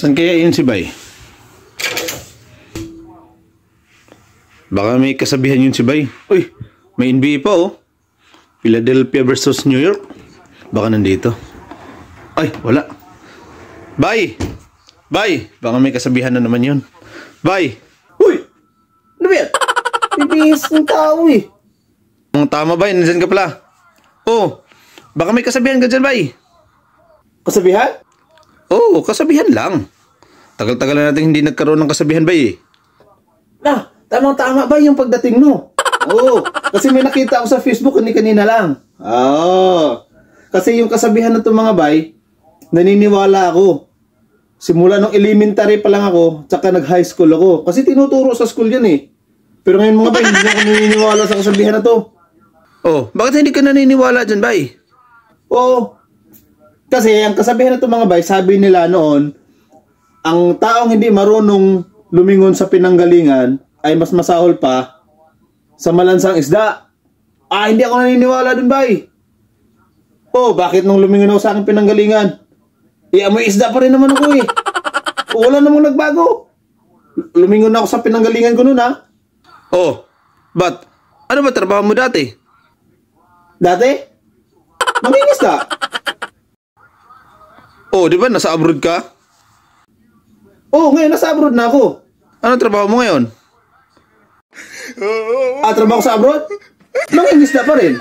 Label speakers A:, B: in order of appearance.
A: Saan kaya yun si Bay? Baka may kasabihan yun si Bay. Uy, may NBA pa oh. Philadelphia versus New York. Baka nandito. Ay, wala. Bay! Bay! Baka may kasabihan na naman yun. Bay!
B: Uy! Ano ba yan? Bibihis ng tao eh.
A: Ang tama Bay, nandiyan ka pala. Oh, baka may kasabihan ka dyan Bay.
B: Kasabihan?
A: Oo, kasabihan lang. Tagal-tagal na natin hindi nagkaroon ng kasabihan Bay eh.
B: Ah, tamang-tama ba yung pagdating mo? Oo, kasi may nakita ako sa Facebook kanina lang. Kasi yung kasabihan na itong mga Bay, naniniwala ako. Simula nung elementary pa lang ako, tsaka nag-high school ako. Kasi tinuturo sa school yan eh. Pero ngayon mga Bay, hindi na ako naniniwala sa kasabihan na to.
A: Oh, bakit hindi ka naniniwala dyan Bay?
B: Oo, kasi ang kasabihan na itong mga Bay, sabi nila noon, ang taong hindi marunong lumingon sa pinanggalingan ay mas masahol pa sa malansang isda. Hindi ako naniniwala dun Bay. Oh, bakit nung lumingon ako sa aking pinanggalingan? Amoy isda pa rin naman ako eh. Wala namang nagbago. Lumingon ako sa pinanggalingan ko noon ha.
A: Oh, but ano ba trabaho mo dati?
B: Dati? Mangingisda.
A: Oh, di ba nasa abroad ka?
B: Oh, ngayon nasa abroad na ako.
A: Anong trabaho mo ngayon?
B: Trabaho sa abroad? Mangingisda pa rin.